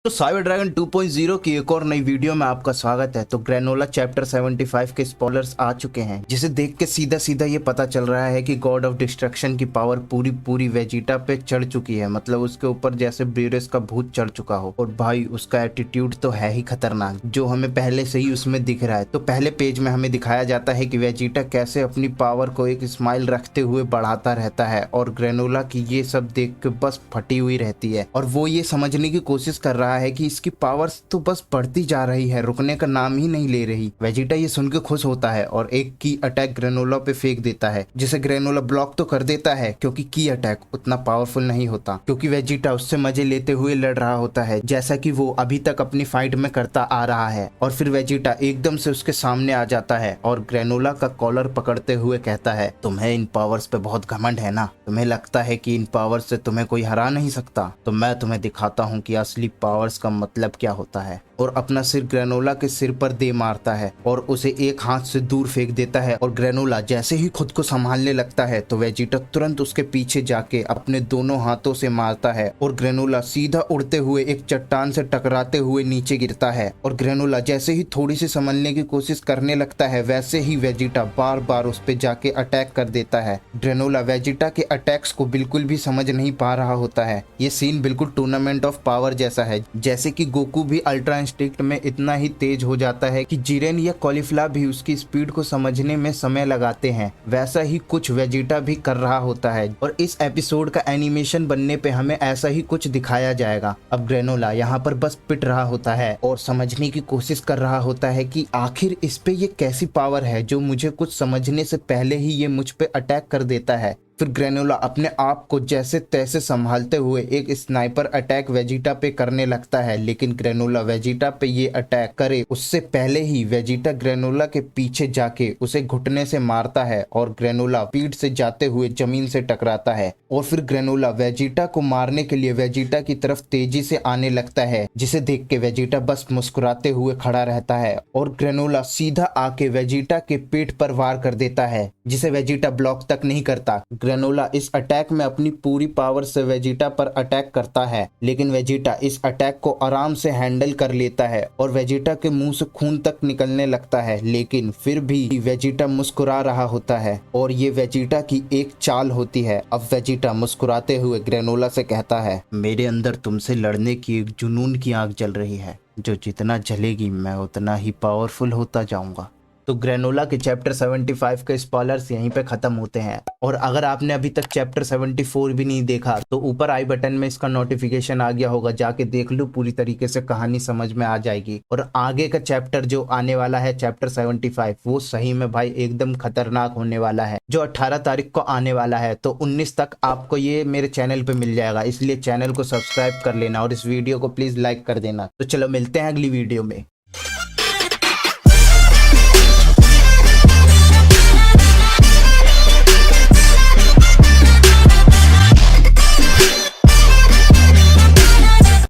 तो cyber dragon 2.0 की एक और नई वीडियो में आपका स्वागत है। तो ग्रेनोला चैप्टर 75 के स्पॉयलर्स आ चुके हैं, जिसे देख के सीधा सीधा ये पता चल रहा है कि गॉड ऑफ डिस्ट्रक्शन की पावर पूरी वेजिटा पे चढ़ चुकी है। मतलब उसके ऊपर जैसे ब्यूरस का भूत चढ़ चुका हो। और भाई उसका एटीट्यूड तो है ही खतरनाक, जो हमें पहले से ही उसमें दिख रहा है। तो पहले पेज में हमें दिखाया जाता है कि वेजिटा कैसे अपनी पावर को एक स्माइल रखते हुए बढ़ाता रहता है, और ग्रेनोला की ये सब देख के बस फटी हुई रहती है। और वो ये समझने की कोशिश कर रहा है कि इसकी पावर्स तो बस बढ़ती जा रही है, रुकने का नाम ही नहीं ले रही। वेजिटा ये सुन के खुश होता है और एक की अटैक ग्रेनोला पे फेंक देता है, जिसे ग्रेनोला ब्लॉक तो कर देता है क्योंकि की अटैक उतना पावरफुल नहीं होता, क्योंकि वेजिटा उससे मजे लेते हुए लड़ रहा होता है, जैसा कि वो अभी तक अपनी फाइट में करता आ रहा है। और फिर वेजिटा एकदम से उसके सामने आ जाता है और ग्रेनोला का कॉलर पकड़ते हुए कहता है, तुम्हें इन पावर्स पे बहुत घमंड है ना? तुम्हें लगता है कि इन पावर्स से तुम्हें कोई हरा नहीं सकता? तो मैं तुम्हें दिखाता हूँ कि असली पावर्स का मतलब क्या होता है। और अपना सिर ग्रेनोला के सिर पर दे मारता है और उसे एक हाथ से दूर फेंक देता है। और ग्रेनोला जैसे ही खुद को संभालने लगता है तो वेजिटा तुरंत उसके पीछे जाके अपने दोनों हाथों से मारता है और ग्रेनोला सीधा उड़ते हुए एक चट्टान से टकराते हुए नीचे गिरता है। और ग्रेनोला जैसे ही थोड़ी सी संभलने की कोशिश करने लगता है, वैसे ही वेजिटा बार बार उस पे जाके अटैक कर देता है। ग्रेनोला वेजिटा के अटैक्स को बिल्कुल भी समझ नहीं पा रहा होता है। ये सीन बिल्कुल टूर्नामेंट ऑफ पावर जैसा है, जैसे कि गोकू भी अल्ट्रा इंस्टिंक्ट में इतना ही तेज हो जाता है कि जिरेन या कॉलीफ्ला भी उसकी स्पीड को समझने में समय लगाते हैं, वैसा ही कुछ वेजिटा भी कर रहा होता है। और इस एपिसोड का एनिमेशन बनने पे हमें ऐसा ही कुछ दिखाया जाएगा। अब ग्रेनोला यहाँ पर बस पिट रहा होता है और समझने की कोशिश कर रहा होता है कि आखिर इस पे ये कैसी पावर है जो मुझे कुछ समझने से पहले ही ये मुझ पे अटैक कर देता है। फिर ग्रेनोला अपने आप को जैसे तैसे संभालते हुए एक स्नाइपर अटैक वेजिटा पे करने लगता है, लेकिन ग्रेनोला वेजिटा पे ये अटैक करे उससे पहले ही वेजिटा ग्रेनोला के पीछे जाके उसे घुटने से मारता है और ग्रेनोला स्पीड से जाते हुए जमीन से टकराता है। और फिर ग्रेनोला वेजिटा को मारने के लिए वेजिटा की तरफ तेजी से आने लगता है, जिसे देख के वेजिटा बस मुस्कुराते हुए खड़ा रहता है और ग्रेनोला सीधा आके वेजिटा के पेट पर वार कर देता है, जिसे वेजिटा ब्लॉक तक नहीं करता। ग्रेनोला इस अटैक में अपनी पूरी पावर से वेजिटा पर अटैक करता है, लेकिन वेजिटा इस अटैक को आराम से हैंडल कर लेता है और वेजिटा के मुंह से खून तक निकलने लगता है, लेकिन फिर भी वेजिटा मुस्कुरा रहा होता है और ये वेजिटा की एक चाल होती है। अब वेजिटा मुस्कुराते हुए ग्रेनोला से कहता है, मेरे अंदर तुमसे लड़ने की एक जुनून की आग जल रही है, जो जितना जलेगी मैं उतना ही पावरफुल होता जाऊंगा। तो ग्रेनोला के चैप्टर 75 के स्पॉयलर्स यहीं पे खत्म होते हैं। और अगर आपने अभी तक चैप्टर 74 भी नहीं देखा तो ऊपर आई बटन में इसका नोटिफिकेशन आ गया होगा, जाके देख लो, पूरी तरीके से कहानी समझ में आ जाएगी। और आगे का चैप्टर जो आने वाला है चैप्टर 75, वो सही में भाई एकदम खतरनाक होने वाला है, जो 18 तारीख को आने वाला है। तो 19 तक आपको ये मेरे चैनल पे मिल जाएगा, इसलिए चैनल को सब्सक्राइब कर लेना और इस वीडियो को प्लीज लाइक कर देना। तो चलो मिलते हैं अगली वीडियो में।